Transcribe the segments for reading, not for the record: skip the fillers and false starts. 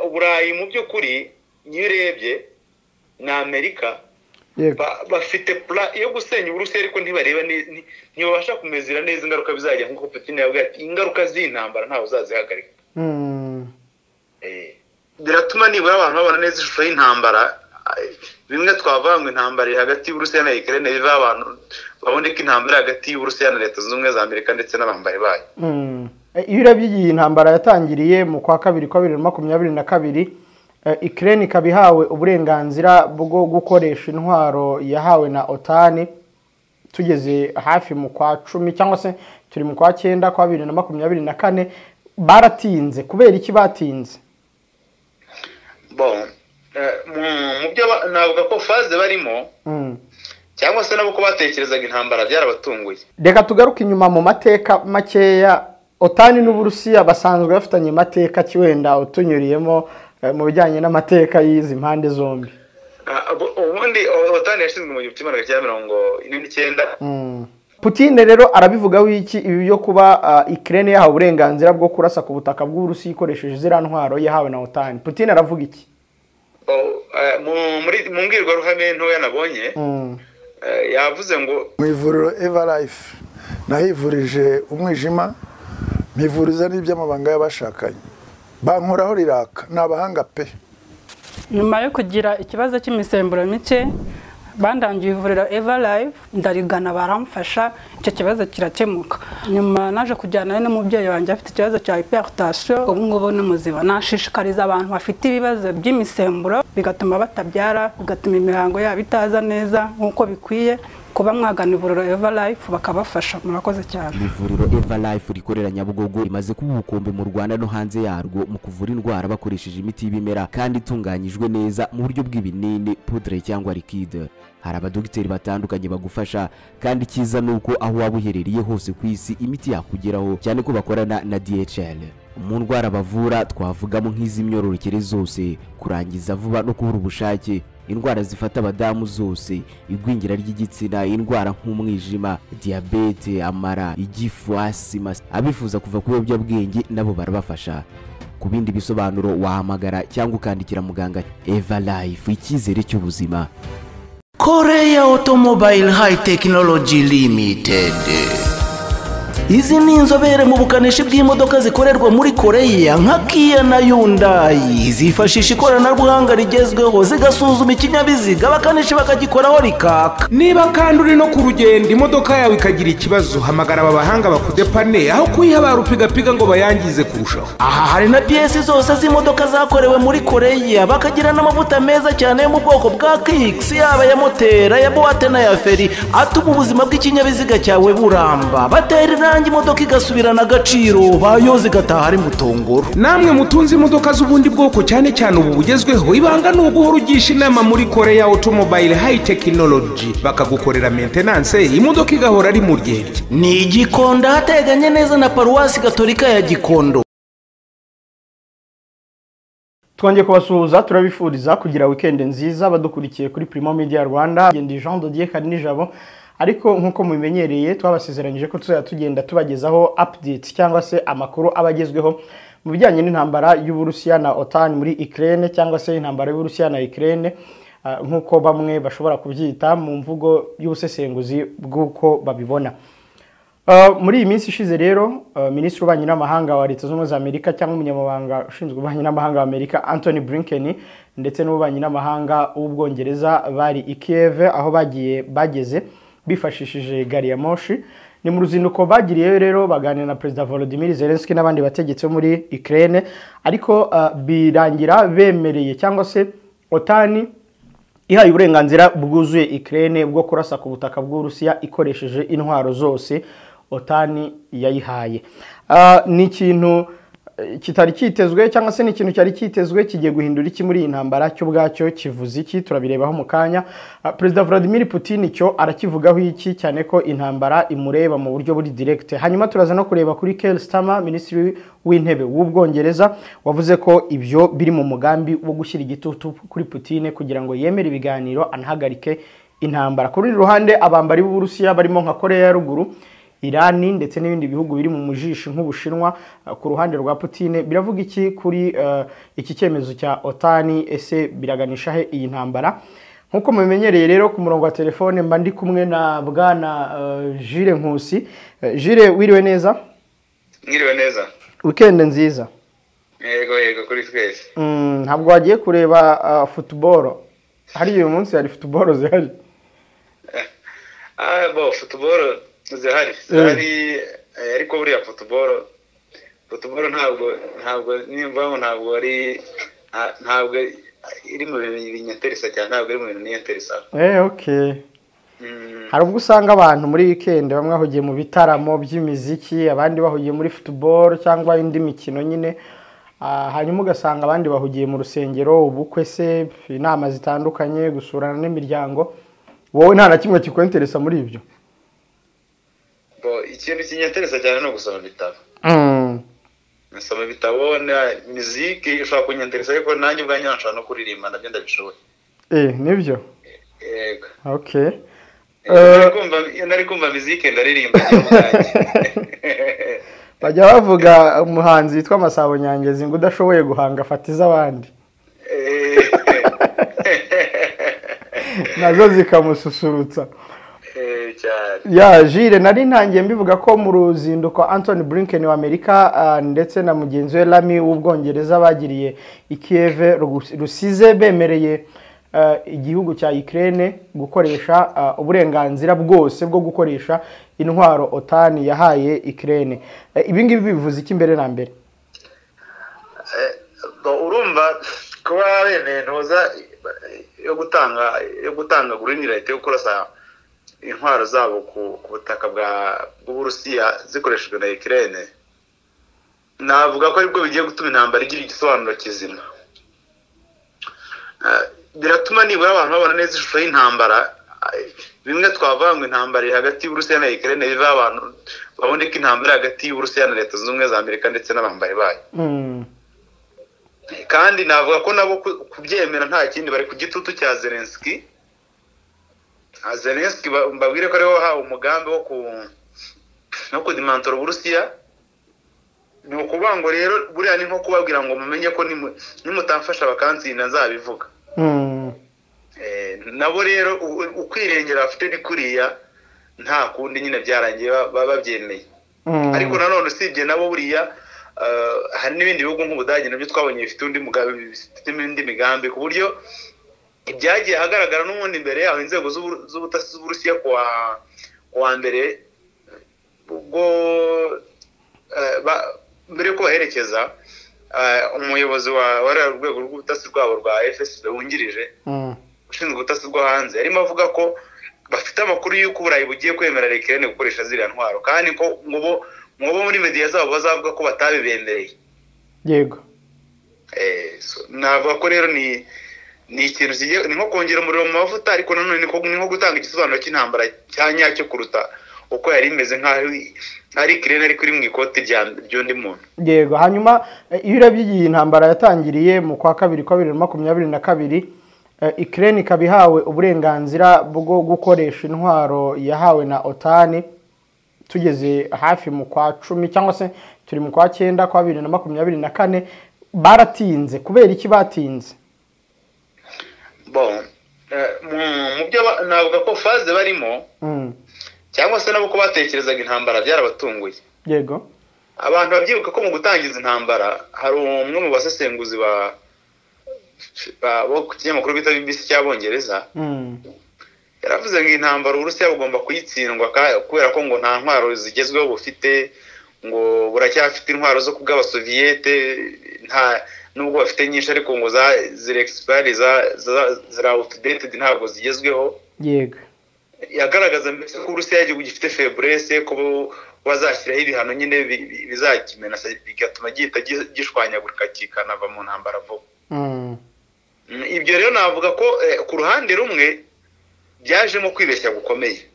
Uburayi mu by'ukuri niyo urebye na Amerika bafite plan yo gusenya Uburusiya ariko ntibareba ntibabasha kumezera neza ingaruka bizajya nkuko Putin yavuga ati ingaruka z'intambara ntaho uzazihagarika. Biratuma nibura abantu babona neza ishusho y'intambara bimwe twavanga intambara hagati y'Uburusiya na Ukraine biva abantu babone ko intambara hagati y'Uburusiya na Leta Zunze Ubumwe za Amerika ndetse n'abambaye bayo. Iyo urebye iyi ntambara yatangiriye mu kwa kabiri kwa 2022 Ukraine ikabihawe uburenganzira bwo gukoresha intwaro yahawe na OTAN tugeze hafi mu kwa 10 cyangwa se turi mu kwa 9 kwa 2024 baratinze kubera iki batinze? Bon mu byo navuga ko faze barimo cyangwa se nabo ko batekerezaga intambara byarabatunguye. Reka tugaruke inyuma mu mateka makeya. OTAN n'Uburusiya basanzwe bafitanye mateka kiwenda utunyuriyemo mu bijyanye n'amateka y'izi mpande zombi. Ubundi OTAN yashinzwe mu 1949. Putin rero arabivugaho iki ibi yo kuba Ukraine yahawe uburenganzira bwo kurasa ku butaka bw'Uburusiya ikoresheje zira ntwaro yahawe na OTAN? Putin aravuga iki? Mu mbwirwaruhame ntoya nabonye yavuze ngo mu ivuriro Everlife nahivurije umwijima mpivuriza n'iby'amabanga y'abashakanye bankoraho riraka n'abahanga pe. Nyuma yo kugira ikibazo cy'imisemburo mike bandangiye ivuriro Everlife ndarigana baramfasha icyo kibazo kirakemuka. Nyuma naje kujyana n'umubyeyi wanjye afite ikibazo cya hypertension ubu ngubu n'umuziba. Nashishikariza abantu bafite ibibazo by'imisemburo bigatuma batabyara bigatuma imihango yabo itaza neza nkuko bikwiye kuba mwagana ivuriro Everlife bakabafasha. Murakoze cyane. Ivuriro Everlife rikorera Nyabugogo rimaze kuba ubukombe mu Rwanda no hanze yarwo mu kuvura indwara bakoresheje imiti y'ibimera kandi itunganyijwe neza mu buryo bw'ibinini, poudre cyangwa liquide. Hari abadogiteri batandukanye bagufasha kandi kiza nuko aho waba uherereye hose ku isi imiti yakugeraho cyane ko bakorana na DHL. Mu ndwara bavura twavugamo nk'iz'imyororokere zose, kurangiza vuba no kubura ubushake, indwara zifata abadamu zose, igwingira ry'igitsina, indwara nk'umwijima, diabete, amara, igifu, asima. Abifuza kuva ku biyobyabwenge nabo barabafasha. Ku bindi bisobanuro wahamagara cyangwa ukandikira muganga. Everlife, icyizere cy'ubuzima. Korea Automobile High Technology Limited. Izi ni inzobere mu bukanishi bw'imodoka zikorerwa muri Korea nka Kia na Hyundai. Zifashisha ikoranabuhanga rigezweho zigasuzuma ikinyabiziga abakanishi bakagikoraho rikaka. Niba kandi uri no ku rugendo imodoka yawe ikagira ikibazo, hamagara aba bahanga bakudepane aho kuyiha barupigapiga ngo bayangize kurushaho. Aha hari na piyesi zose z'imodoka zakorewe muri Korea, bakagira n'amavuta meza cyane yo mu bwoko bwa Kicks, yaba ya motera, ya boate na ya feri, atuma ubuzima bw'ikinyabiziga cyawe buramba. Batera imodoka igasubirana agaciro, bayoze gataha ari mutongoro. Namwe mutunze imodoka z'ubundi bwoko cyane cyane ubu bugezweho, ibanga no guhora ugisha inama muri Korea Automobile High Technology bakagukorera maintenance, imodoka igahora ari mu ryerye. Ni Gikondo hateganye neza na Paruwasi Gatolika ya Gikondo. Twongeye kubasuhuza, turabifuriza kugira weekend nziza badukurikiye kuri Primo Media Rwanda. Ngendi Jean de Dieu Karinijabo. Ariko nkuko mubimenyereye twabasezeranyije ko tugenda tubagezaho update cyangwa se amakuru abagezweho mu bijyanye n'intambara y'Uburusiya na OTAN muri Ukraine cyangwa se intambara y'Uburusiya na Ukraine nkuko bamwe bashobora kubyita mu mvugo y'ubusesenguzi bw'uko babibona. Muri iyi minsi ishize rero Minisitiri w'Ububanyi n'Amahanga wa Leta Zunze Ubumwe za Amerika cyangwa umunyamabanga ushinzwe ububanyi n'amahanga wa Amerika Anthony Blinken ndetse n'ububanyi n'amahanga w'Ubwongereza bari i Kiev aho bageze bifashishije gari ya moshi. Ni mu ruzinduko bagiriye rero baganira na President Volodymyr Zelensky n'abandi bategetsi muri Ukraine, ariko birangira bemereye cyangwa se OTAN ihaye uburenganzira bwuzuye Ukraine bwo kurasa ku butaka bw'Urusiya ikoresheje intwaro zose OTAN yayihaye. Ni ikintu kitari kitezwe cyangwa se ni ikintu cyari kitezwe kigiye guhindura iki muri intambara cyo bwacyo kivuze iki turabirebaho mu kanya. President Vladimir Putin cyo arakivugaho iki cyane ko intambara imureba mu buryo buri direct. Hanyuma turaza no kureba kuri Keir Starmer, Minisitiri w'Intebe w'Ubwongereza, wavuze ko ibyo biri mu mugambi wo gushyira igitutu kuri Putin kugira ngo yemere ibiganiro anahagarike intambara. Kuri ruhande abambari b'Uburusiya barimo nka Korea ya Ruguru Irani ndetse n'ibindi bihugu biri mu mujishi nk'Ubushinwa ku ruhande rwa Putin. Biravuga iki kuri iki cyemezo cya OTAN? Ese biraganisha he iyi ntambara? Nkuko mubimenyereye rero ku murongo wa telefone mba ndi kumwe na bwana Jules Nkusi. Jules, wiriwe neza? Mwiriwe neza. Weekend nziza. Yego kuri twese. Ntabwo wagiye kureba football? Hari uyu munsi hari football zihari? Football zihari ariko buriya football ntabwo nimva ntabwo iri mu binyenteresa cyane, ntabwo iri mu bintu ninyenteresa. Okay. Hari ubwo usanga abantu muri weekend bamwe bahugiye mu bitaramo by'imiziki, abandi bahugiye muri football cyangwa indi mikino nyine, hanyuma ugasanga abandi bahugiye mu rusengero, ubukwe se, inama zitandukanye, gusurana n'imiryango. Wowe nta na kimwe kikwenteresa muri ibyo? Ikintu kinyenteresa cyane no gusoma ibitabo. Nasoma ibitabo na muziki ushobora kunyenteresa, ariko nanjye ubwanjye nashobora no kuririmba, nabyo ndabishoboye. Nibyo? Yego. Okay. Nari kumva muziki ndaririmba cyane. Bajya bavuga umuhanzi witwa Masabo Nyangezi ngo udashoboye guhanga fatiza abandi. Nazo zikamususurutsa. Ya Jules, nari ntangiye mbivuga ko mu ruzinduko Anthony Blinken wa Amerika ndetse na mugenzi we Lamy w'Ubwongereza bagiriye i Kiev rusize bemereye igihugu cya Ukraine gukoresha uburenganzira bwose bwo gukoresha intwaro OTAN yahaye Ukraine. Ibi ngibi bivuze iki mbere na mbere? Urumva kuba bene ntoza yo gutanga green light yo kurasa intwaro zabo ku butaka bw'Uburusiya zikoreshejwe na Ukraine, navuga ko aribwo bigiye gutuma intambara igira igisobanuro kizima. Biratuma nibura abantu babona neza ishusho y'intambara. Bimwe twavuga ngo intambara hagati y'Uburusiya na Ukraine biva abantu babone ko intambara hagati y'Uburusiya na Leta Zunze Ubumwe za Amerika ndetse n'abambari bayo. Kandi navuga ko nabo kubyemera nta kindi bari ku gitutu cya Zelensky mbabwire ko ariho hawe umugambi wo kudimantora Uburusiya. Ni ukuvuga ngo rero buriya ni nko kubabwira ngo mumenye ko nimutamfasha bakansinda nzabivuga. Nabo rero ukwirengera bafite ni kuriya, nta kundi nyine byarangiye babyemeye. Ariko nanone usibye nabo buriya hari n'ibindi bihugu nk'Ubudage nabyo twabonye bifite indi migambi, ku buryo ibyagiye hagaragara n'ubundi imbere yaho inzego z'ubutasi z'Uburusiya kuwa mbere ubwo mbere ko baherekeza umuyobozi wa urwego rw'ubutasi rwabo rwa FSB wungirije ushinzwe ubutasi bwo hanze arimo avuga ko bafite amakuru y'uko Uburayi bugiye kwemerera Ukraine gukoresha ziriya ntwaro, kandi ko ngo muri media zabo bazavuga ko batabibemereye. Yego. Navuga ko rero ni ikintu kigiye ni nko kongera umuriro mu mavuta, ariko nanone ni nko gutanga igisobanuro cy'intambara cyanyacyo kuruta uko yari imeze nk'aho ari Ukraine ari kuri mu ikoti ry'undi muntu. Yego. Hanyuma iyo urebye iyi ntambara yatangiriye mu kwa kabiri kwa 2022, Ukraine ikaba ihawe uburenganzira bwo gukoresha intwaro yahawe na OTAN. Tugeze hafi mu kwa 10 cyangwa se turi mu kwa 9 kwa 2024, baratinze. Kubera iki batinze? Mu byo navuga ko faze barimo cyangwa se nabo ko batekerezaga intambara byarabatunguye. Yego. Abantu babyibuka ko mu gutangiza intambara hari umwe mu basesenguzi bo ku kinyamakuru bita BBC cy'Abongereza yaravuze ngo intambara Uburusiya bugomba kuyitsindwa kubera ko ngo nta ntwaro zigezweho bufite, ngo buracyafite intwaro zo kubw'Abasoviyete, nubwo bafite nyinshi ariko ngo ziri expire zira outdated ntabwo zigezweho. Yego. Yagaragaza mbese ko Uburusiya igihugu gifite faiblesse, ko bazashyiraho ibihano nyine bizakimena bigatuma gihita gishwanyagurika kikanava mu ntambara vuba. Ibyo rero navuga ko ku ruhande rumwe byajemo kwibeshya gukomeye.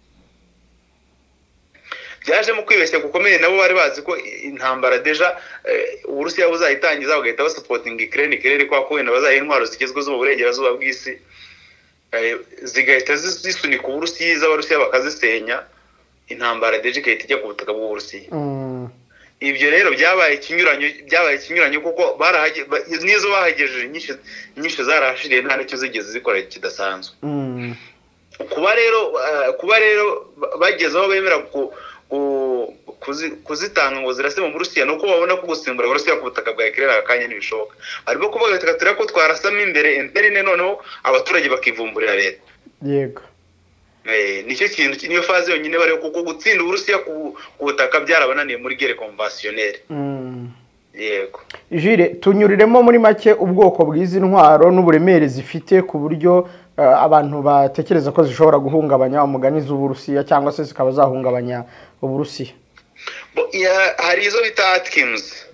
Nabo bari bazi ko intambara deja Uburusiya buzayitangiza bagahita basupporting Ukraine kwa ko wenda bazayiha intwaro zigezweho zo mu burengerazuba bw'isi, zigahita zisunika Uburusiya, Abarusiya bakazisenya. intambara dedicate ijya ku butaka bw'Uburusiya. Ibyo rero byabaye ikinyuranyo kuko nizo bahagejeje nyinshi zarahashiriye nta n'icyo zigeze zikora kidasanzwe. Kuba rero bagezeho bemera kuzitanga ngo zirase mu Burusiya nuko babona ko gusimbura Burusiya ku butaka bwa Ukraine akanya ntibishoboka. Ariko kuvuga gatira ko twarasamo imbere interine noneho abaturage bakivumburira leta. Yego. Nicyo kintu niyo faze yonyine bari kuko gutsinda Uburusiya ku butaka byarabananiye muri guerre conventionnelle. Yego. Jire tunyuriremo muri make ubwoko bw'izi ntwaro n'uburemere zifite ku buryo abantu batekereza ko zishobora guhungabanya umugani z'Uburusiya cyangwa se zikaba zahungabanya Uburusiya. Hari izo bita Atkins.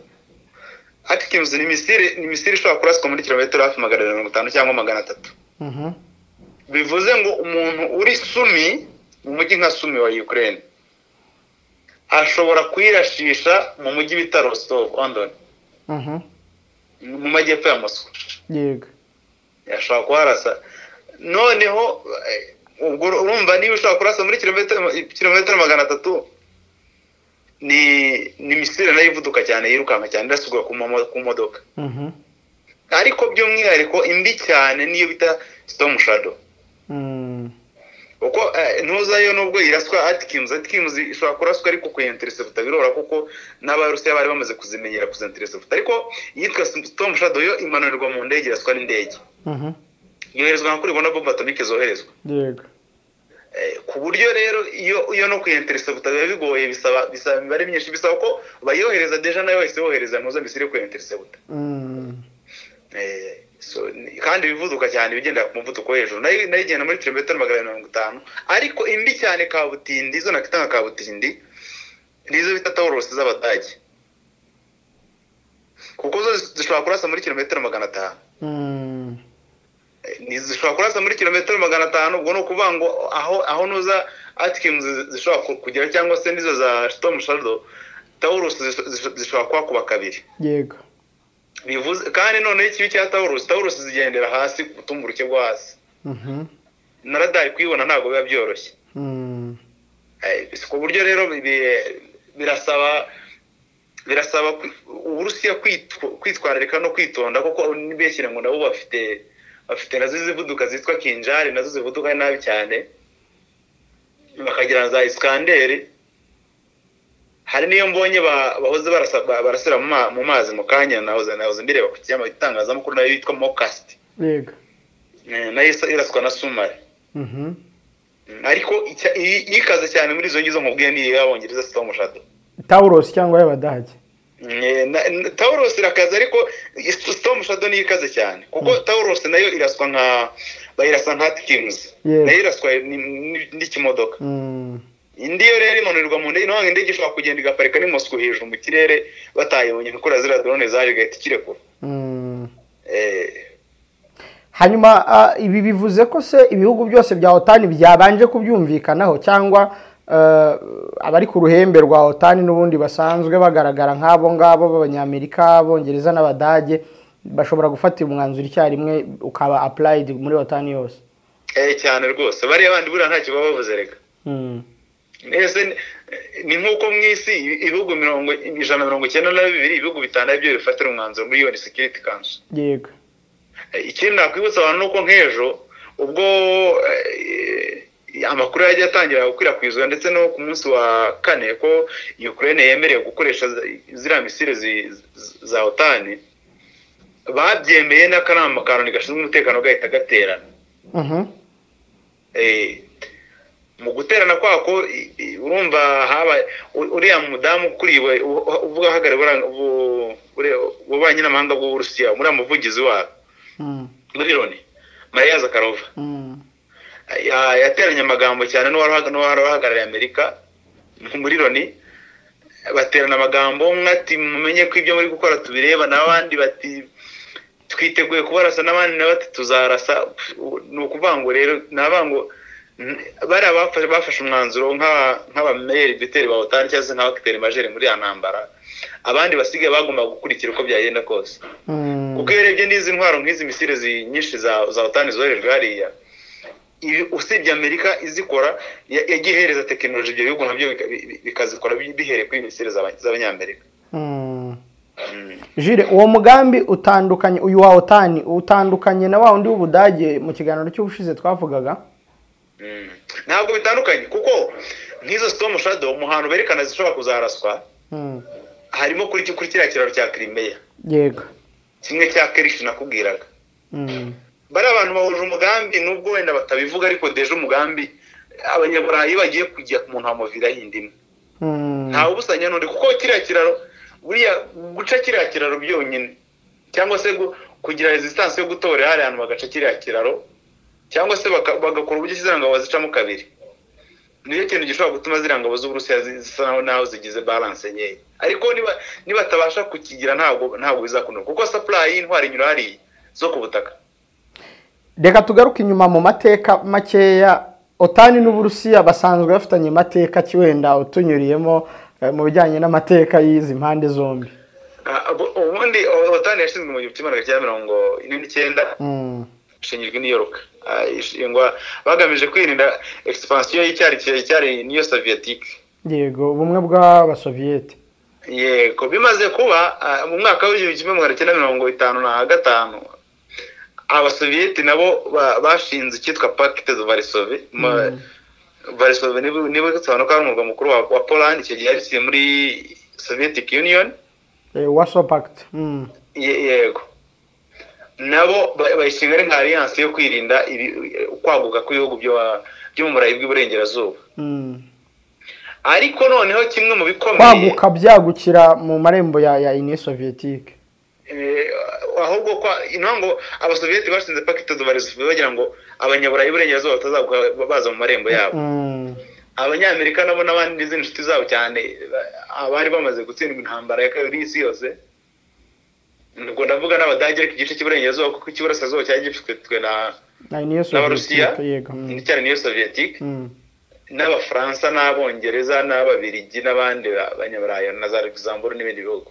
Atkins ni misiri ishobora kuraswa muri kilometero hafi 150 cyangwa 300. Bivuze ngo umuntu uri Sumi mu mujyi nka Sumi wa Ukraine ashobora kwirashisha mu mujyi bita Rostov-on-Don. Mu majyepfo ya Moscow. Yego. Yashobora kuharasa. Noneho ubwo urumva niba ushobora kurasa muri kilometero 300 ni misiri nayo ivuduka cyane yirukanka cyane ndasugwa ku modoka. Ariko by'umwihariko imbi cyane niyo bita Storm Shadow. Uko ntuzayo nubwo iraswa Atkins ishobora kuraswa ariko ku intercept birora kuko n'abarusiya bari bamaze kuzimenyera ku intercept ariko yitwa Storm Shadow yo imanurwa mu ndege iraswa n'indege. Yoherezwa kuri bona bomba atomike zoherezwa. Yego. Ku buryo rero iyo no ku intercept biba bigoye bisaba imibare myinshi bisaba ko bayohereza deja nayo wese yohereza ntuza misiri ku intercept. Kandi bivuduka cyane bigenda ku muvuduko hejuru nayo igenda muri kilometero 150 ariko imbi cyane kabutindi zo nakitanga kabutindi nizo bita Taurus z'Abadage kuko zo zishobora kurasa muri kilometero 500. Zishobora kurasa muri kilometero 500 ubwo no kuvuga ngo aho nuza Atkins zishobora kugera cyangwa se nizo za Storm Shadow Taurus zishobora kuba kabiri. Yego. Bivuze kandi none ikibi cya Taurus zigendera hasi kutumburuke bwo hasi. Na radar kwibona ntago biba byoroshye. Ku buryo rero birasaba Uburusiya kwitwararika no kwitonda kuko nibeshyira ngo nabo bafite nazo zivuduka zitwa Kinjari nazo zivuduka nabi cyane. Bakagira za Iskander. Hari niyo mbonye bahoze barasira mu mazi mu kanya nahoze mbireba ku cyama itangazamakuru nayo yitwa Mocast. Yego. Nayo iraswa na Sumari. Ariko ikaze cyane muri izo ngizo nkubwiye ni y'Abongereza Storm Shadow. Taurus cyangwa y'Abadage. Taurus irakaze ariko Storm Shadow ni ikaze cyane kuko Taurus nayo iraswa bayirasa nka Atkins. Nayo iraswa n'ikimodoka. Indiyo rero imanurwa mu ndege n'aho indege ishobora kugenda igaparika ni Moscow hejuru mu kirere batayibonye gukora zira drone zaje gahita kirekura. Hanyuma ibi bivuze ko se ibihugu byose bya OTAN byabanje kubyumvikanaho cyangwa abari ku ruhembe rwa OTAN n'ubundi basanzwe bagaragara nk'abo ngabo b'Abanyamerika Bongereza n'Abadage bashobora gufata umwanzuro icyarimwe ukaba applied muri OTAN yose. Cyane rwose bari abandi bura ntacyo babavuze reka. Ese ni nkuko mwisi ibihugu 192 ibihugu bitandatu byo bifatira umwanzuro muri UN Security Council. Yego. Ikindi nakwibutsa abantu nuko nkejo ubwo amakuru yagiye atangira gukwirakwizwa ndetse no ku munsi wa 4 ko Ukraine yemereye gukoresha zira misile za OTAN babyemeye n'akanama karoni gashinzwe umutekano gahita gaterana. Mu guterana kwako urumva haba uriya mudamu kuriwe uvuga hagarara ubanye n'amahanga bw'Uburusiya muri amuvugizi wa muri Loni Maria Zakharova yateranye amagambo cyane n'uwahagarariye Amerika muri Loni baterana amagambo mwati mumenye ko ibyo muri gukora tubireba n'abandi bati twiteguye kubarasa n'abandi nabati tuzarasa nukuvuga ngo rero nabango bari bafashe umwanzuro nk'abameri biteri ba OTAN cyangwa nk'abakiteri majere muri anambara abandi basigaye bagomba gukurikira uko byagenda kose kuko yerebye n'izi ntwaro nk'izi misile nyinshi za OTAN zoherejwe hariya usibye Amerika izikora yagiye ihereza tekinoloji ibyo bihugu nabyo bikazikora bihereye kuri misile z'abanyamerika. Jire, uwo mugambi utandukanye uyu wa OTAN utandukanye na wa undi w'Ubudage mu kiganiro cy'ubushize twavugaga? Ntabwo bitandukanye kuko nk'izo storm shadow umuhano berekana zishobora kuzaraswa harimo kuri kiriya kiraro cya Crimea. Yego, kimwe cya Kerish nakubwiraga. Bari abantu bahuje umugambi nubwo wenda batabivuga ariko deje umugambi abanyaburayi bagiye kujya ku muntu wamuvira hindimwe. Ntawe ubusanya n'undi kuko kiriya kiraro buriya guca kiriya kiraro byonyine cyangwa se kugira resistance yo gutorera hari abantu bagaca kiriya kiraro cyangwa se bagakora uburyo kiziranga bazicamo kabiri. Niyo kintu gishobora gutuma zirangabo z'Uburusiya zisa naho zigize balance nyeya. Ariko niba tabasha kukigira ntabwo bizakunda kuko supply y'intwari inyura hari zo ku butaka. Reka tugaruke inyuma mu mateka makeya. OTAN n'Uburusiya basanzwe bafitanye mateka kiwenda utunyuriyemo mu bijyanye n'amateka y'izi mpande zombi. Ubundi OTAN yashinzwe mu 1949 ishingirwa i New York. Ishingwa bagamije kwirinda expansion y'icyari niyo Soviétique. Yego, ubumwe bw'Abasoviete. Yego, bimaze kuba mu mwaka w'1955 Abasoviete nabo bashinze cyitwa Pact de Varsovie. Varsovie nibo gusobanura ko ari umurwa mukuru wa Poland icyo gihe yari muri Soviet Union. Warsaw Pact. Yego. Nabo bayishinga ari nka alliance yo kwirinda kwaguka kw'ibihugu byo mu Burayi bw'Iburengerazuba. Ariko noneho kimwe mu bikomeye kwaguka byagukira mu marembo ya Union Soviétique. Ahubwo inango Abasoviete bashinze Pact de Varsovie bagira ngo abanyaburayi b'Iburengerazuba batazaguka baza mu marembo yabo. Abanyamerika nabo n'abandi n'izindi nshuti zabo cyane abari bamaze gutsindwa intambara ya kabiri y'isi yose. Ngo ndavuga n'Abadage ariko igice cy'Iburengerazuba kuko ikiburasirazuba cyari gifitwe n'Abarusiya n'icyari niyo Soviétique. N'Abafaransa n'Abongereza n'Ababiligi n'abandi banyaburayi na za Luxembourg n'ibindi bihugu.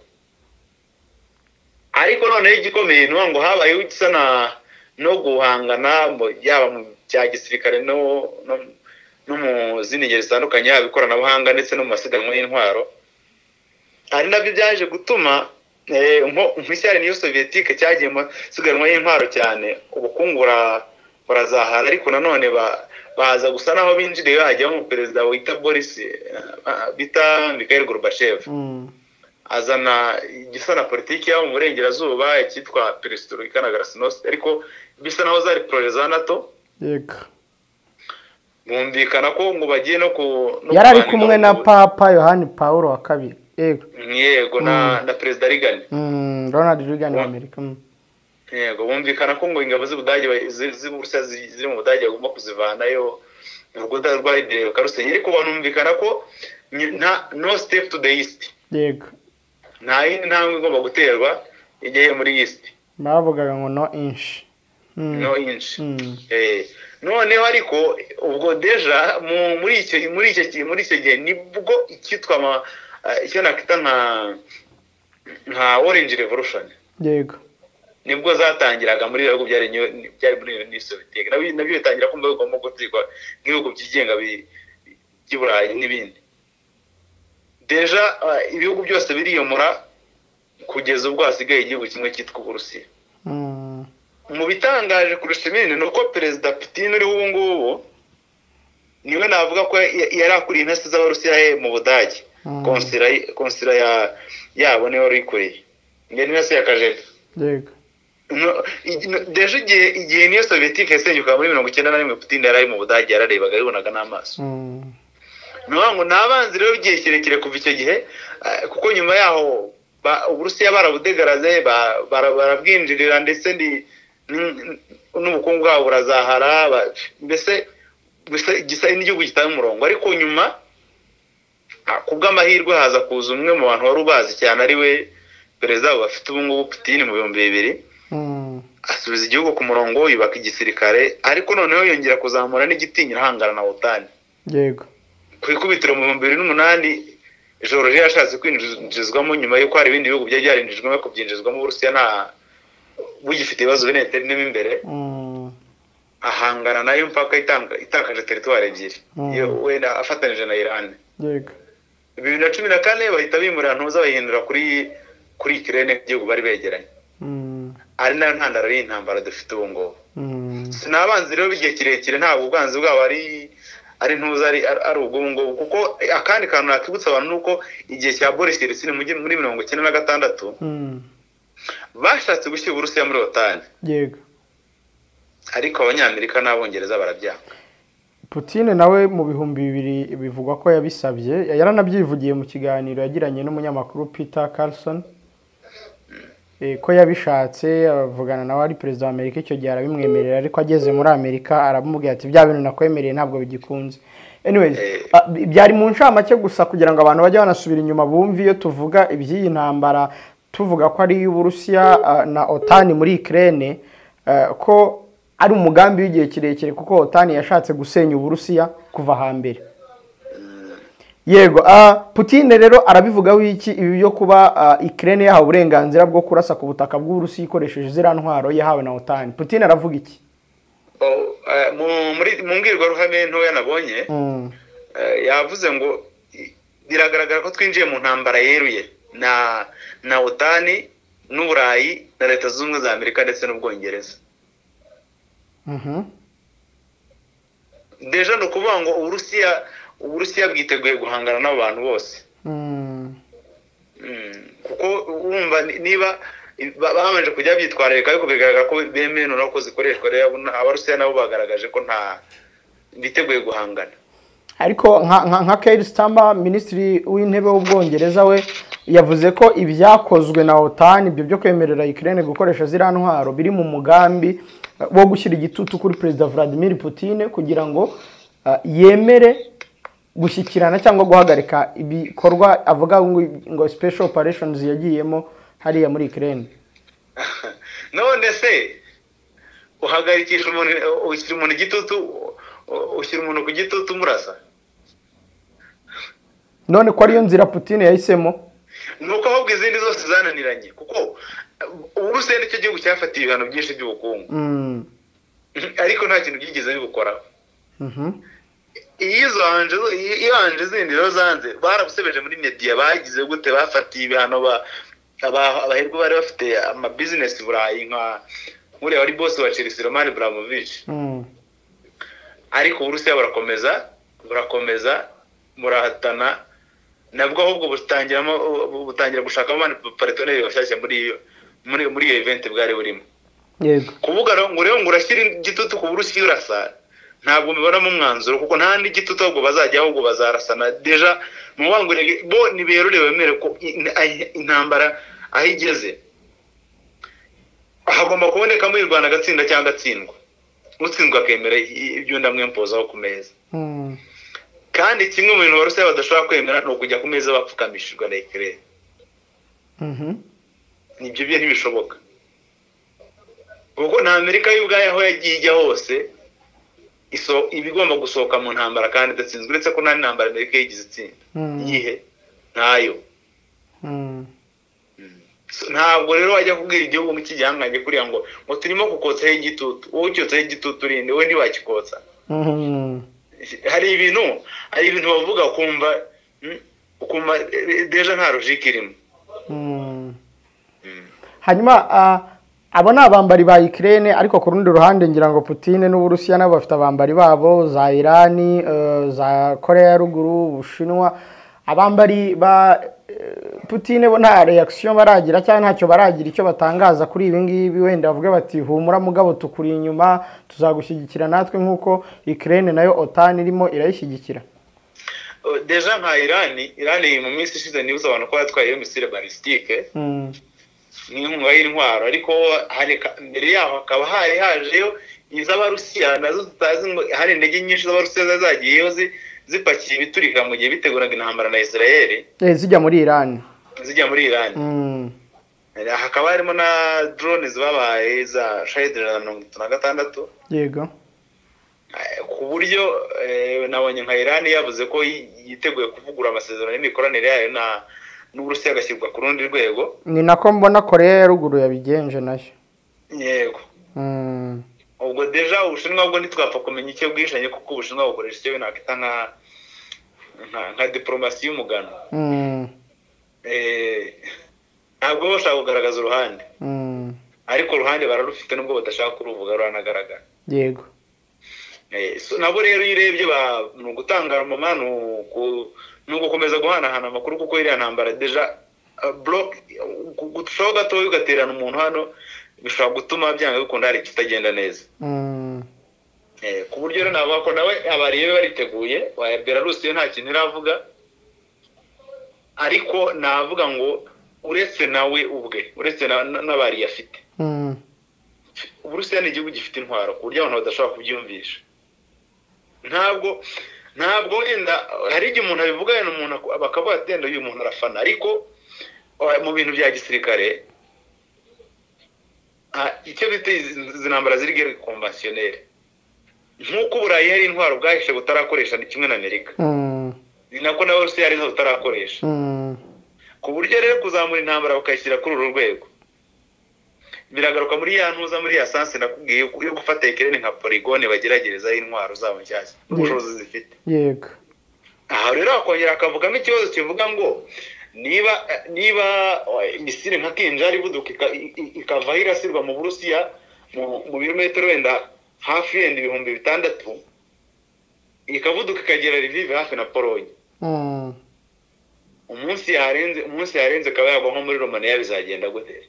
Ariko noneho igikomeye ngo habayeho igisa no guhangana yaba mu cya gisirikare no mu zindi ngeri zitandukanye yaba ikoranabuhanga ndetse no mu masiganwa y'intwaro. Ari nabyo byaje gutuma nk'ishyari niyo Soviétique cyagiye mu masiganwa y'intwaro cyane ubukungu burazahara ariko nanone baza gusa naho binjiriye hajyamo perezida wita Boris bita Mikhail Gorbachev. Azana igisa na politiki yo mu Burengerazuba cyitwa Perestroika na Glasnost ariko bisa naho zari projet za NATO. Yego. Bumvikana ko ngo bagiye no yari ari kumwe na Papa Yohani Paulo wa kabiri. Yego. Yego na President Reagan. Ronald Reagan wa Amerika. Yego, bumvikana ko ngo ingabo z'Ubudage z'Uburusiya ziri mu Budage agomba kuzivanayo urugunda rw'Idire Karusenyi ariko banumvikana ko no step to the east. Yego. Nta yindi ntambwe igomba guterwa igihe muri east. Bavugaga ngo no inch. No inch. Noneho ariko ubwo deja muri icyo gihe nibwo icyitwa icyo nakita nka Orange Revolution. Yego. Nibwo zatangiraga muri bihugu byari muri Soviétique. Nabyo bitangira kumva bigomba gutegwa nk'ibihugu byigenga by'Iburayi n'ibindi. Deja ibihugu byose biriyomora kugeza ubwo hasigaye igihugu kimwe cyitwa Uburusiya. Mu bitangaje kurusha ibindi nuko Perezida Putin uri ubu ngubu niwe navuga ko yari akuriye intasi z'Abarusiya mu Budage. Konsila yabo niwe wari ikuriye. Ngene intasi ya Kajeve. Yego. Deja igihe niyo Soviétique yasenyuka muri 1991 Putin yari ari mu Budage yararebaga yibonaga n'amaso. Ngo nabanzi rero igihe kirekire kuva icyo gihe kuko nyuma yaho Uburusiya barabudegaraze barabwinjirira ndetse n'ubukungu bwabo burazahara mbese gisa n'igihugu gitanga umurongo ariko nyuma kubw'amahirwe haza kuza umwe mu bantu wari ubazi cyane ari we perezida bafite ubu ngubu Putin mu 2000 asubiza igihugu ku murongo yubaka igisirikare ariko noneho yongera kuzamura n'igitinyiro ahangana na OTAN. Yego. Ku ikubitiro mu 2008 Georgia yashatse kwinjizwamo nyuma yuko hari ibindi bihugu byarinjijwemo kubyinjizwamo Uburusiya nta bugifite ibibazo bineteri n'imbere. ahangana nayo mpaka itakaje teritwari ebyiri wenda afatanije na Iran. Yego. 2014 bahita bimura ntuza bahindura kuri Ukraine igihugu bari begeranye. Ari nayo ntandaro y'intambara dufite ubu ngo. Sinabanzi rero bigiye kirekire ntabwo ubwanzi bwabo ari ntuza ari ubwo ngo kuko akandi kantu nakibutsa abantu nuko igihe cya Boris Yeltsin muri 1996 bashatse gushyira Uburusiya muri OTAN. Yego. Ariko abanyamerika n'abongereza barabyanga. Putin nawe mu bihumbi 2000 bivugwa ko yabisabye yaranabyivugiye mu kiganiro yagiranye n'umunyamakuru Peter Carlson ko yabishatse avugana nawe ari president wa Amerika icyo gihe arabimwemerera ariko ageze muri Amerika arabumubwira ati bya bintu nakwemereye ntabwo bigikunze. Anyways byari mu ncamake gusa kugira ngo abantu bajye banasubira inyuma bumve iyo tuvuga iby'iyi ntambara tuvuga ko ari y'Uburusiya na OTAN muri Ukraine ko ari umugambi w'igihe kirekire kuko OTAN yashatse gusenya Uburusiya kuva hambere. Yego, Putin rero arabivugaho iki ibi yo kuba Ukraine yahawe uburenganzira bwo kurasa ku butaka bw'Uburusiya ikoresheje zira ntwaro yahawe na OTAN. Putin aravuga iki? Mu mbwirwaruhame ntoya nabonye yavuze ngo biragaragara ko twinjiye mu ntambara yeruye na OTAN n'Uburayi na Leta Zunze Ubumwe za Amerika ndetse n'Ubwongereza. Deja no kuvuga ngo Uburusiya bwiteguye guhangana n'abantu bose. Kuko urumva niba bamanje kujya byitwararika ariko bigaragara ko bemeye no ko zikoreshwa rero Abarusiya nabo bagaragaje ko nta biteguye guhangana. Ariko nka Keir Starmer Minisitiri w'Intebe w'Ubwongereza we yavuze ko ibyakozwe na OTAN ibyo byo kwemerera Ukraine gukoresha zira ntwaro biri mu mugambi wo gushyira igitutu kuri President Vladimir Putin kugira ngo yemere gushyikirana cyangwa guhagarika ibikorwa avuga ngo special operations yagiyemo hariya muri Ukraine. None se uhagarikisha umuntu igitutu ushyira umuntu ku gitutu murasa? None ko ariyo nzira Putin yahisemo? Nuko ahubwo izindi zose zananiranye kuko Uburusiya nicyo gihugu cyafatiye ibihano byinshi by'ubukungu. Ariko nta kintu byigeze bibukoraho. Iyo anje zindi rero zanze barabusebeje muri media bagize gute bafatiye ibihano abaherwa bari bafite ama business Burayi nka muri wari boss wa Chelsea Roman Abramovich. Ariko Uburusiya burakomeza murahatana nabwo ahubwo butangira gushaka abandi partenaire bashyashya muri iyo event bwari burimo. Yego. Kuvuga ngo rero urashyira igitutu ku Burusiya urasa ntabwo mibona mu mwanzuro kuko nta n'igitutu ahubwo bazajya ahubwo bazarasana deja mu bangure bo niberure bemere ko intambara aho igeze hagomba kuboneka mu Rwanda gatsinda cyangwa gatsindwa utsindwa akemera ibyo ndamwempozaho ku meza. Kandi kimwe mu bintu Abarusiya badashobora kwemera no kujya ku meza bapfukamishijwe na Ukraine. Nibyo byo ntibishoboka kuko na Amerika y'ubwayo aho yagiye ijya hose ibigomba gusohoka mu ntambara kandi idatsinzwe uretse ko nta ntambara Amerika yigize itsinda yihe ntayo. Ntabwo rero wajya kubwira igihugu mu kijyangange kuriya ngo turimo kukotsaho igitutu wowe ucyotsaho igitutu urinde we ntiwakikotsa. Hari ibintu bavuga ukumva deja nta logique irimo. Hanyuma abo ni abambari ba Ukraine ariko ku rundi ruhande ngira ngo Putin n'Uburusiya nabo bafite abambari babo za Iran za Korea ya ruguru Ubushinwa. Abambari ba Putin bo nta reaction baragira cyangwa ntacyo baragira icyo batangaza kuri ibi ngibi wenda bavuga bati humura mugabo tukuri inyuma tuzagushyigikira natwe nkuko Ukraine nayo OTAN irimo irayishyigikira. Deja nka Iran mu minsi ishize nibuza abantu ko yatwaye missile ballistique n'inkunga y'intwaro ariko mbere yaho akaba hajeyo iz'Abarusiya nazo tutazi ngo hari intege nyinshi z'Abarusiya zagiyeyo zipakiye ibiturika mu gihe biteguraga intambara na Israel zijya muri Iran. Hakaba harimo na drones babaye za Shahed 136. Yego. Ku buryo nabonye nka Iran yavuze ko yiteguye kuvugura amasezerano y'imikoranire yayo n'Uburusiya agashyirwa ku rundi rwego. Ni nako mbona Korea ya ruguru yabigenje nayo. Yego. Ubwo deja ubushinwa bwo ntitwapfa kumenya icyo bwishanye kuko ubushinwa bukoresha icyo nakita nka diplomasi y'umugano. Ntabwo bashaka kugaragaza uruhande, ariko uruhande bararufite nubwo badashaka kuruvuga ruranagaragara. Yego. Nabo rero iyo urebye ni ugutanga mama ni ugukomeza guhanahana amakuru kuko iriya ntambara deja block gushoga gatoya ugaterana umuntu hano bishobora gutuma byanga bikunda hari kitagenda neza. Ku buryo rero navuga ko nawe abariye bariteguye wa Belarus yo nta kintu iravuga, ariko navuga ngo uretse nawe ubwe uretse n'abari afite Uburusiya ni igihugu gifite intwaro ku buryo abantu badashobora kubyumvisha. Ntabwo wenda hari igihe umuntu abivuga umuntu bakavuga ati wenda uyu muntu arafana, ariko mu bintu bya gisirikare icyo bita izi ntambara ziri guerre conventionnelle nk'uko Uburayi hari intwaro bwahishe butarakoresha ni kimwe na Amerika, ni nako nawe Uburusiya ari zo butarakoresha. Ku buryo rero kuzamura intambara bakayishyira kuri uru rwego biragaruka muri ya ntuza muri ya sanse nakubwiye yo gufata Ukraine nka polygone bageragereza intwaro zabo nshyashya n'ubushobozi zifite. Yego. Aha rero akongera akavugamo ikibazo kivuga ngo niba misile nka Kinjari buduka ikava irasirwa mu Burusiya mu birometero wenda hafi yenda 6,000 ikavuduka ikagera Lviv hafi na Pologne. Umunsi yarenze kaba yagwa nko muri Romania bizagenda gute?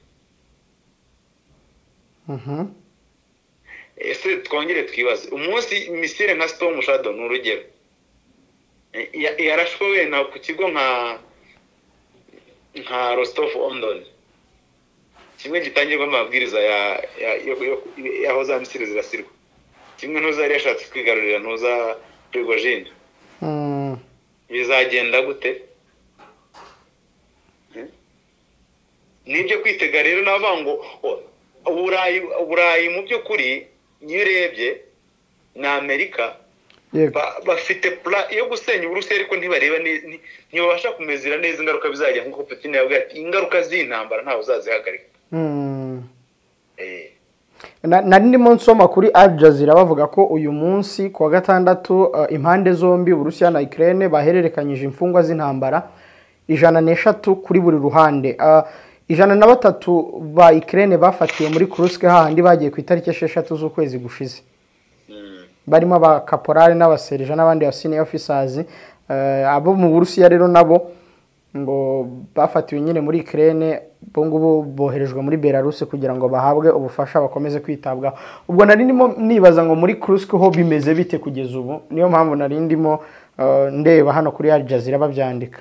Ese twongere twibaze umunsi misile nka Storm Shadow n'urugero yarashwe na ku kigo nka Rostov on Don, kimwe gitangirwa amabwiriza yaho za misile zirasirwa, kimwe ntuzari yashatse kwigarurira ntuza Prigozhin. Bizagenda gute? Nibyo kwitega rero navuga ngo Uburayi mu by'ukuri iyo urebye na Amerika bafite plan yo gusenya Uburusiya, ariko ntibareba ntibabasha kumezera neza ingaruka bizajya nkuko Putin yavuga ati ingaruka z'intambara ntawe uzazihagarika. Nari ndimo nsoma kuri Al Jazeera bavuga ko uyu munsi kuwa gatandatu impande zombi Uburusiya na Ukraine bahererekanyije imfungwa z'intambara 103 kuri buri ruhande. 103 ba Ukraine bafatiwe muri Kursk hahandi bagiye ku itariki 6 z'ukwezi gushize. Barimo abakaporali n'abaserija n'abandi ba senior officers. Abo mu Burusiya rero nabo ngo bafatiwe nyine muri Ukraine bongubu boherejwe muri Belarus kugira ngo bahabwe ubufasha bakomeze kwitabwaho. Ubwo nari ndimo nibaza ngo muri Kursk ho bimeze bite kugeza ubu, niyo mpamvu nari ndimo ndeba hano kuri Al Jazeera babyandika.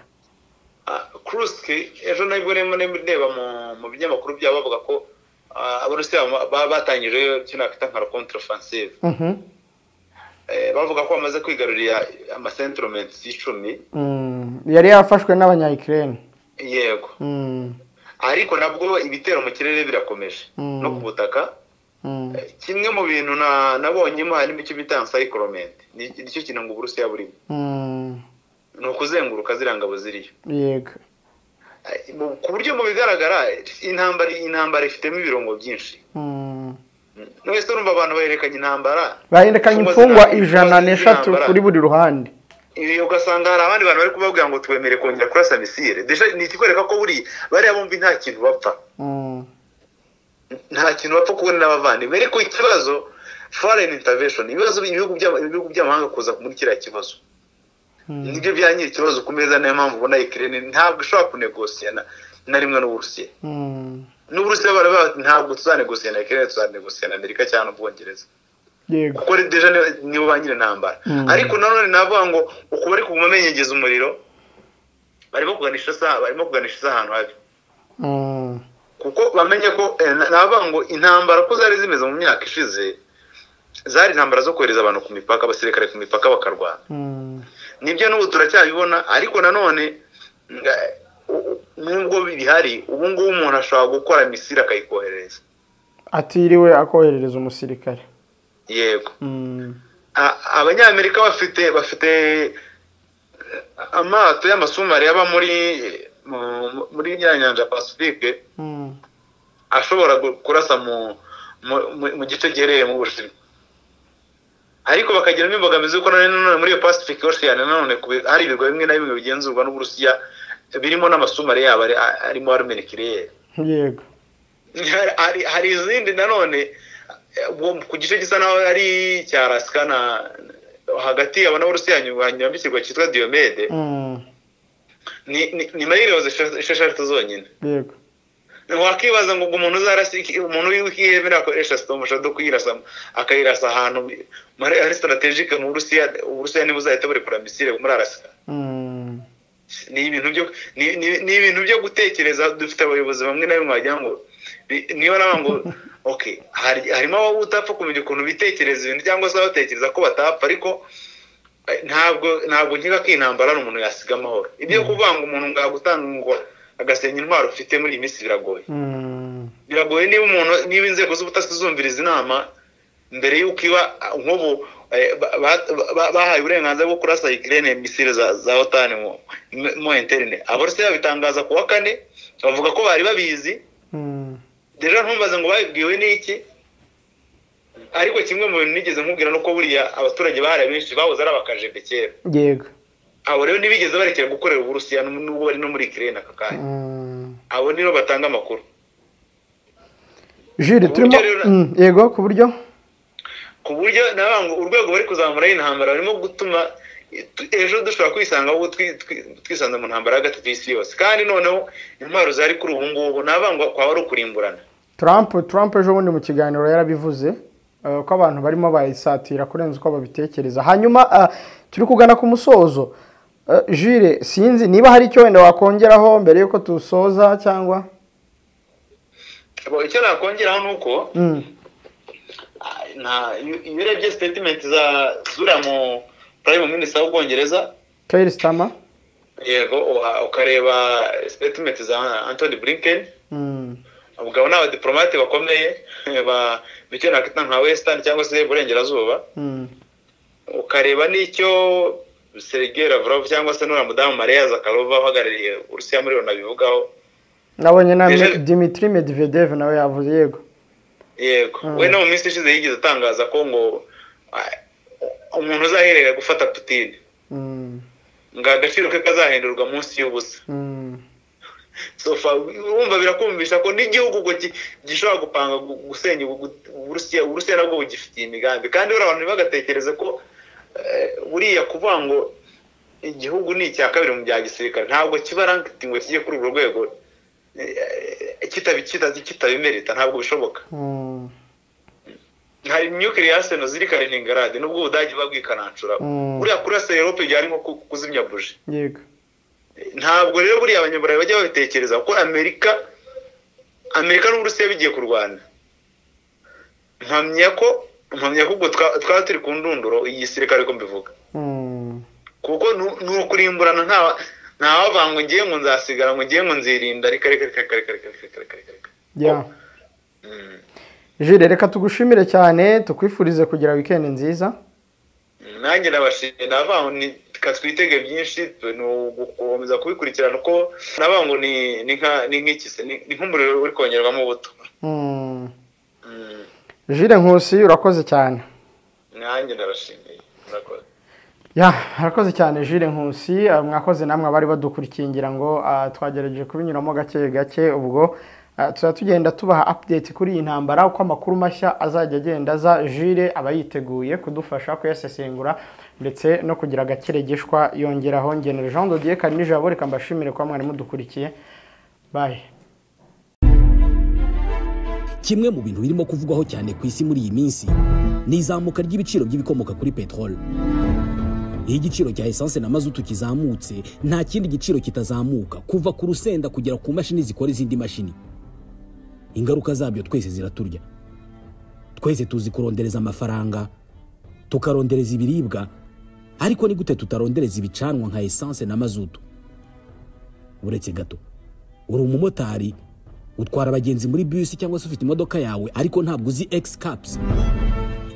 Kursk ejo nabwo ndeba mu binyamakuru byabo bavuga ko Abarusiya batangije cyo nakita nka contre-offensive. Bavuga ko bamaze kwigarurira amacentroments 10 yari yafashwe n'abanya-Ukraine. Yego. Ariko nabwo ibitero mu kirere birakomeje no ku butaka. Kimwe mu bintu nabonyemo harimo icyo bita cyclone, nicyo kintu ngo Uburusiya burimo. No kuzenguruka zirangabo ziriyo. Yego. Ku buryo mu bigaragara intambara ifitemo ibirongo byinshi. Nese urumva abantu bayerekanye intambara, bayerekanye imfungwa 103 kuri buri ruhande. Iyo ugasanga hari abandi bantu bari kubabwira ngo twemere kongera kurasa misile. Deja ni ikikwereka ko buri bari abumva nta kintu bapfa. Nta kintu bapfa kubona n'abavandimwe, ariko ikibazo foreign intervention, ibibazo ibihugu by'amahanga kuza muri kiriya kibazo. Nibyo byanyira ikibazo ku meza, niyo mpamvu ubona Ukraine ntabwo ishobora kunegosiana na rimwe n'Uburusiya. N'Uburusiya baravuga ntabwo tuzanegosiana na Ukraine, tuzanegosiana na Amerika cyangwa n'Ubwongereza. Yego. Kuko deja nibo banyire ntambara. Ariko nanone navuga ngo uko bari kumamenyegeza umuriro barimo kuganisha ahantu habi. Kuko bamenye ko navuga ngo intambara ko zari zimeze mu myaka ishize zari intambara zo kohereza abantu ku mipaka, abasirikare ku mipaka bakarwana. Nibyo n'ubu turacyabibona, ariko nanone nubwo bihari ubu ngubu umuntu ashobora gukora misile akayikohereza atiriwe akoherereza umusirikare. Yego. Abanyamerika bafite amato y'amasumari yaba muri nyanja Pacifique ashobora kurasa mu gice giherereye mu Bushinwa. ariko bakagira n'imbogamizi ko nanone muri iyo Pacific Ocean nanone hari ibirwa bimwe na bimwe bigenzurwa n'Uburusiya birimo n'amasumari yabo arimo arme nucléaire. Yego. Hari izindi nanone ku gice gisa naho ari cya Alaska na hagati y'abana b'Uburusiya nyuma y'ikirwa cyitwa Diomede. Ni mayiro zeshashatu zonyine. Yego. Wakibaza ngo umuntu uzarasi umuntu w'ikihemera akoresha stomusha do kwirasa akayirasa ahantu ari strategic mu Burusiya niba uzahita bari kura misile muri Alaska. Ni ibintu byo gutekereza. Dufite abayobozi bamwe na bamwe wagira ngo niba nabango okay harimo abo utapfa kumenya ukuntu bitekereza ibintu cyangwa se batekereza ko batapfa, ariko ntabwo nkiga kwintambara n'umuntu yasiga amahoro. Ibyo kuvanga umuntu ngagutangwa agasenya intwaro ufite muri imisi biragoye. Biragoye niba inzego z'ubutasi zumviriza inama mbere y'uko iba nk'ubu bahaye uburenganzira bwo kurasa Ukraine misile za OTAN mu interne. Abarusiya bitangaza ku wa kane bavuga ko bari babizi. Deja ntumbaze ngo babibwiwe n'iki, ariko kimwe mu bintu nigeze nkubwira nuko buriya abaturage bahari benshi bahoze ari abakajebe kera. Yego. Abo rero nibigeze barekera gukorera Uburusiya n'ubwo bari no muri Ukraine akakanya. Abo nibo batanga amakuru. Jire turimo yego ku buryo nabango urwego bari kuzamura intambara barimo gutuma ejo dushobora kwisanga aho twisanze mu ntambara hagati y'isi yose, kandi noneho intwaro zari kuri ubu ngubu nabango kwa wari ukurimburana. Trump ejo bundi mu kiganiro yarabivuze ko abantu barimo bayisatira kurenza uko babitekereza. Hanyuma turi kugana ku musozo. Jire sinzi niba hari icyo wenda wakongeraho mbere yuko tusoza cyangwa icyo nakongeraho nuko iyo urebye statement za zura mu Prime Minister w'Ubwongereza Keir Starmer, yego, ukareba statement za Anthony Blinken, ubwo n'aba diplomate bakomeye ba bicyo nakita nka Western cyangwa se Burengerazuba, ukareba n'icyo Sergei Lavrov cyangwa se n'ura mudamu Maria Zakharova uhagarariye Urusiya muri Loni bivugaho. Nabonye na Dmitry Medvedev nawe yavuze yego. We no mu minsi ishize yigeze atangaza ko ngo umuntu uzaherera gufata Putin ngo agaciro ke kazahindurwa munsi y'ubusa. So urumva birakumvisha ko n'igihugu ngo gishobora gupanga gusenya Uburusiya nabwo bugifitiye imigambi, kandi abantu bagatekereza ko buriya kuvuga ngo igihugu ni icya kabiri mu bya gisirikare ntabwo kiba ranked ngo kijye kuri urwo rwego kitabimerita, ntabwo bishoboka. Hari nuclear arsenal ziri Kaliningrad nubwo Ubudage babwikanancura buriya kurasa Europe byari nko kuzimya buji. Yego. Ntabwo rero buriya abanyaburayi bajya babitekereza ko Amerika n'Uburusiya bigiye kurwana. Mpamya ko ubwo twaba turi ku ndunduro iyi gisirikare ko mbivuga. Kuko nukurimburana ntawavanga ngiye ngo nzasigara ngo ngiye ngo nzirinda reka. Yeah. Jire reka tugushimire cyane, tukwifurize kugira weekend nziza. Nanjye nabashimye navango ni katwitege byinshi no gukomeza kubikurikirana ko navango ni nk'ikise ni nk'umuriro uri kongerwamo ubuto. Jire Nkusi urakoze cyane. Nanjye ndabashimiye. Urakoze. Harakoze cyane Jire Nkusi, mwakoze namwe abari badukurikiye ngira ngo twagerageje kubinyuramo gake ubwo tugenda tubaha update kuri iyi ntambara uko amakuru mashya azajya agenda aza. Jire aba yiteguye kudufasha kuyasesengura ndetse no kugira agakeregeshwa yongeraho. Ngenera Jean de Dieu kandi nijabo reka mbashimire kwa mwari mudukurikiye. Bye. Kimwe mu bintu birimo kuvugwaho cyane ku isi muri iyi minsi ni izamuka ry'ibiciro by'ibikomoka kuri petrol. Iyo igiciro cya essence na mazutu kizamutse nta kindi giciro kitazamuka kuva ku rusenda kugera ku mashini zikora izindi mashini. Ingaruka zabyo twese ziraturya. Twese tuzi kurondereza amafaranga, tukarondereza ibiribwa, ariko ni gute tutarondereza ibicanwa nka essence na mazutu? Uretse gato, uri umumotari utwara abagenzi muri bus cyangwa se ufite imodoka yawe ariko ntabwo uzi X-Caps.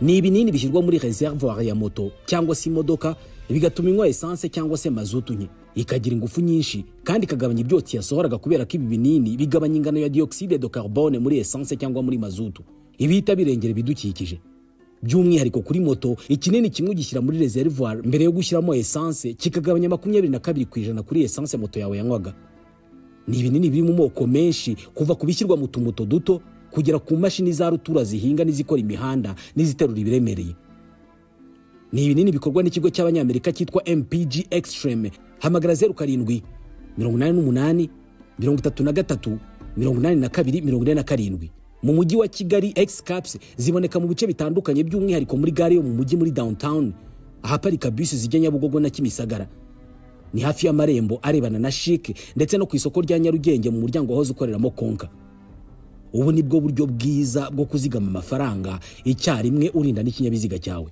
Ni ibinini bishyirwa muri reservoir ya moto cyangwa se imodoka bigatuma inywa essence cyangwa se mazutu nke ikagira ingufu nyinshi kandi ikagabanya ibyotsi yasohoraga kubera ko ibi binini bigabanya ingano ya dioxide de carbone muri essence cyangwa muri mazutu ibihita birengera ibidukikije. by'umwihariko kuri moto ikinini kimwe ugishyira muri reservoir mbere yo gushyiramo essence kikagabanya 22% kuri essence moto yawe yanywaga. Ni ibinini biri mu moko menshi kuva kubishyirwa mu tumuto duto kugera ku mashini za rutura zihinga n'izikora imihanda n'iziterura ibiremereye. Ni ibinini bikorwa n'ikigo cy'abanyamerika cyitwa MPG Extreme. Hamagara 07 88 33 82 47. Mu mujyi wa Kigali X Caps ziboneka mu bice bitandukanye by'umwihariko muri gare yo mu mujyi muri downtown ahaparika bus zijya Nyabugogo na Kimisagara. Ni hafi y'amarembo arebana na Chic ndetse no ku isoko rya Nyarugenge mu muryango wahoze ukoreramo Konka. Ubu nibwo buryo bwiza bwo kuzigama amafaranga icyarimwe urinda n'ikinyabiziga cyawe.